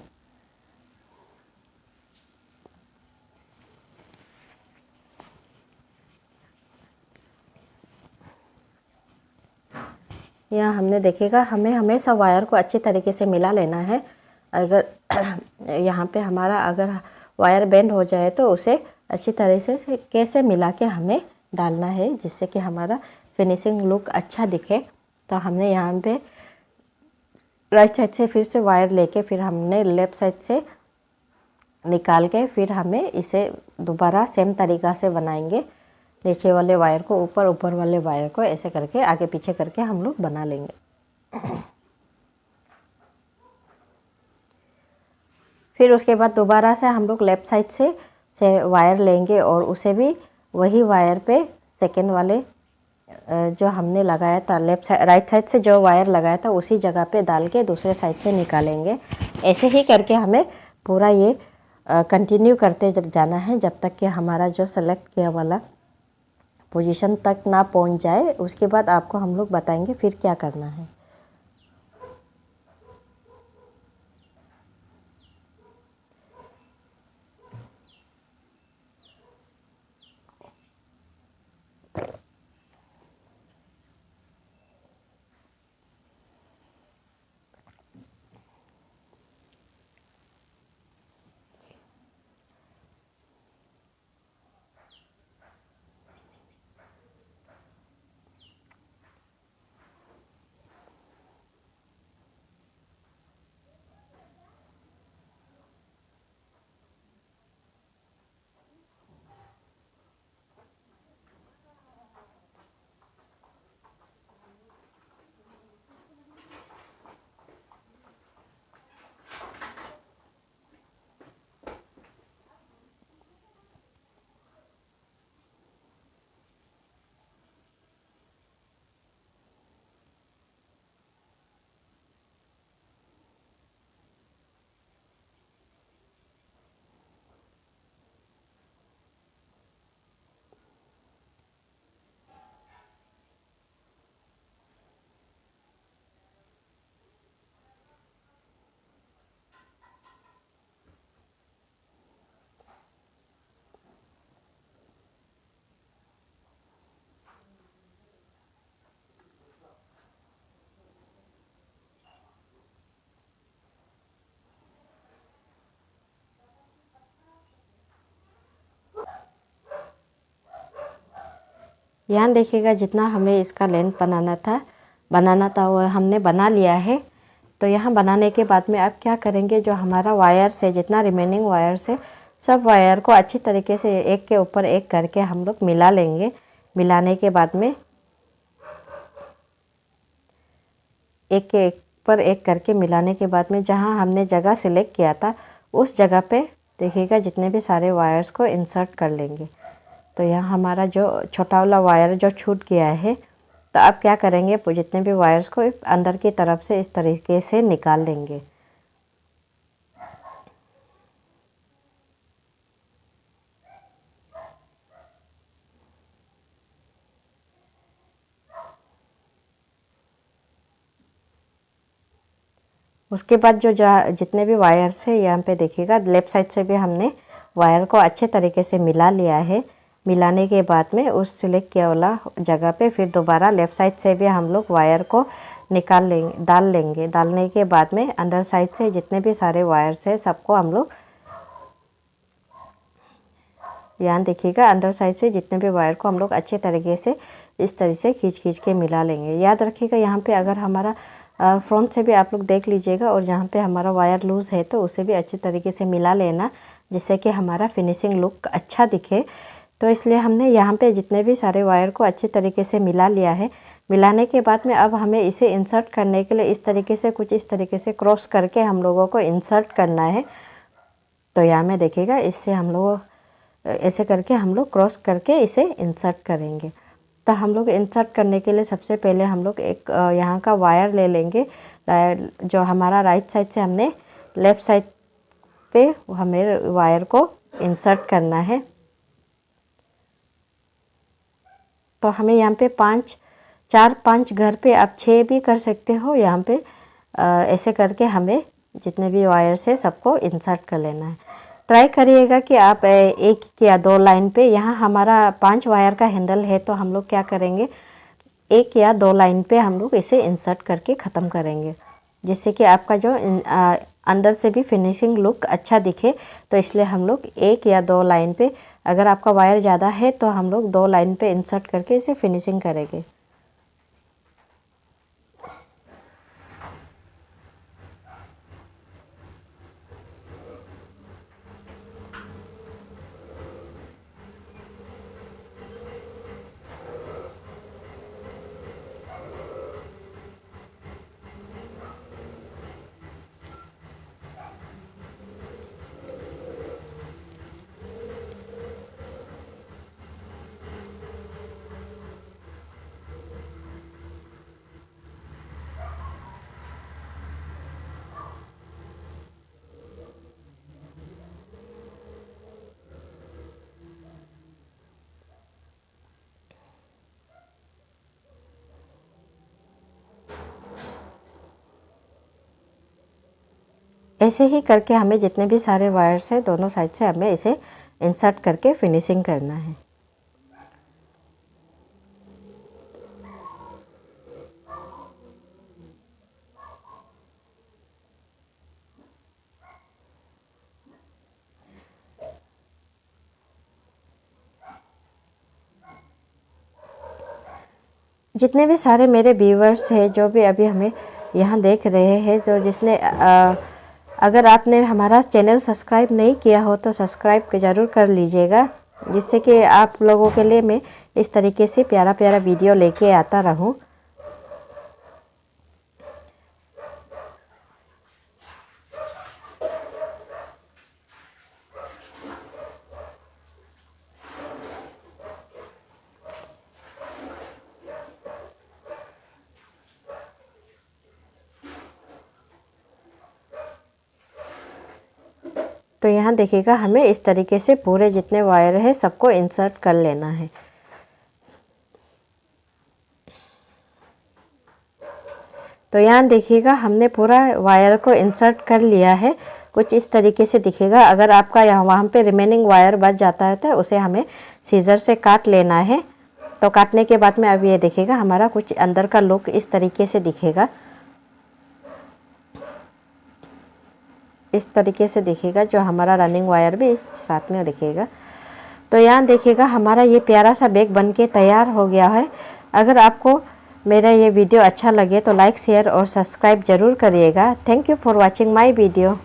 यहाँ हमने देखिएगा हमें हमेशा वायर को अच्छी तरीके से मिला लेना है। अगर यहाँ पे हमारा अगर वायर बेंड हो जाए तो उसे अच्छी तरह से कैसे मिला के हमें डालना है, जिससे कि हमारा फिनिशिंग लुक अच्छा दिखे। तो हमने यहाँ पे राइट साइड से फिर से वायर लेके फिर हमने लेफ़्ट साइड से निकाल के फिर हमें इसे दोबारा सेम तरीक़ा से बनाएंगे। नीचे वाले वायर को ऊपर, ऊपर वाले वायर को ऐसे करके आगे पीछे करके हम लोग बना लेंगे। फिर उसके बाद दोबारा से हम लोग लेफ़्ट साइड से वायर लेंगे और उसे भी वही वायर पे सेकेंड वाले जो हमने लगाया था राइट साइड से जो वायर लगाया था उसी जगह पे डाल के दूसरे साइड से निकालेंगे। ऐसे ही करके हमें पूरा ये कंटिन्यू करते जाना है जब तक कि हमारा जो सेलेक्ट किया वाला पोजीशन तक ना पहुंच जाए। उसके बाद आपको हम लोग बताएंगे फिर क्या करना है। यहाँ देखिएगा जितना हमें इसका लेंथ बनाना था वो हमने बना लिया है। तो यहाँ बनाने के बाद में आप क्या करेंगे, जो हमारा वायर से जितना रिमेनिंग वायर से सब वायर को अच्छी तरीके से एक के ऊपर एक करके हम लोग मिला लेंगे। मिलाने के बाद में एक के ऊपर एक करके मिलाने के बाद में जहाँ हमने जगह सिलेक्ट किया था उस जगह पे देखिएगा जितने भी सारे वायर्स को इंसर्ट कर लेंगे। तो यहाँ हमारा जो छोटा वाला वायर जो छूट गया है, तो अब क्या करेंगे, जितने भी वायर्स को अंदर की तरफ से इस तरीके से निकाल लेंगे। उसके बाद जो जितने भी वायर्स है यहाँ पे देखिएगा लेफ़्ट साइड से भी हमने वायर को अच्छे तरीके से मिला लिया है। मिलाने के बाद में उस सिलेक्ट किया वाला जगह पे फिर दोबारा लेफ़्ट साइड से भी हम लोग वायर को निकाल लेंगे, डाल लेंगे। डालने के बाद में अंदर साइड से जितने भी सारे वायर्स है सबको हम लोग यहाँ देखिएगा अंदर साइड से जितने भी वायर को हम लोग अच्छे तरीके से इस तरह से खींच के मिला लेंगे। याद रखिएगा यहाँ पे अगर हमारा फ्रंट से भी आप लोग देख लीजिएगा और जहाँ पे हमारा वायर लूज़ है तो उसे भी अच्छे तरीके से मिला लेना, जिससे कि हमारा फिनिशिंग लुक अच्छा दिखे। तो इसलिए हमने यहाँ पे जितने भी सारे वायर को अच्छे तरीके से मिला लिया है। मिलाने के बाद में अब हमें इसे इंसर्ट करने के लिए इस तरीके से कुछ इस तरीके से क्रॉस करके हम लोगों को इंसर्ट करना है। तो यहाँ में देखिएगा इससे हम लोग ऐसे करके हम लोग क्रॉस करके इसे इंसर्ट करेंगे। तो हम लोग इंसर्ट करने के लिए सबसे पहले हम लोग एक यहाँ का वायर ले लेंगे, जो हमारा राइट साइड से हमने लेफ़्ट साइड पे हमें वायर को इंसर्ट करना है। तो हमें यहाँ पे 4-5 घर पे आप 6 भी कर सकते हो। यहाँ पे ऐसे करके हमें जितने भी वायर्स है सबको इंसर्ट कर लेना है। ट्राई करिएगा कि आप 1 या 2 लाइन पे, यहाँ हमारा 5 वायर का हैंडल है तो हम लोग क्या करेंगे 1 या 2 लाइन पे हम लोग इसे इंसर्ट करके ख़त्म करेंगे, जिससे कि आपका जो अंदर से भी फिनिशिंग लुक अच्छा दिखे। तो इसलिए हम लोग 1 या 2 लाइन पे, अगर आपका वायर ज़्यादा है तो हम लोग 2 लाइन पे इंसर्ट करके इसे फिनिशिंग करेंगे। ऐसे ही करके हमें जितने भी सारे वायर्स हैं दोनों साइड से हमें इसे इंसर्ट करके फिनिशिंग करना है। जितने भी सारे मेरे व्यूवर्स हैं जो भी अभी हमें यहाँ देख रहे हैं, जो जिसने अगर आपने हमारा चैनल सब्सक्राइब नहीं किया हो तो सब्सक्राइब ज़रूर कर लीजिएगा, जिससे कि आप लोगों के लिए मैं इस तरीके से प्यारा प्यारा वीडियो लेके आता रहूं। तो यहाँ देखिएगा हमें इस तरीके से पूरे जितने वायर है सबको इंसर्ट कर लेना है। तो यहाँ देखिएगा हमने पूरा वायर को इंसर्ट कर लिया है। कुछ इस तरीके से दिखेगा। अगर आपका यहाँ वहाँ पे रिमेनिंग वायर बच जाता है तो उसे हमें सीजर से काट लेना है। तो काटने के बाद में अब ये देखिएगा हमारा कुछ अंदर का लुक इस तरीके से दिखेगा। इस तरीके से दिखेगा, जो हमारा रनिंग वायर भी इस साथ में दिखेगा। तो यहाँ देखिएगा हमारा ये प्यारा सा बैग बनके तैयार हो गया है। अगर आपको मेरा ये वीडियो अच्छा लगे तो लाइक शेयर और सब्सक्राइब ज़रूर करिएगा। Thank you for watching my video.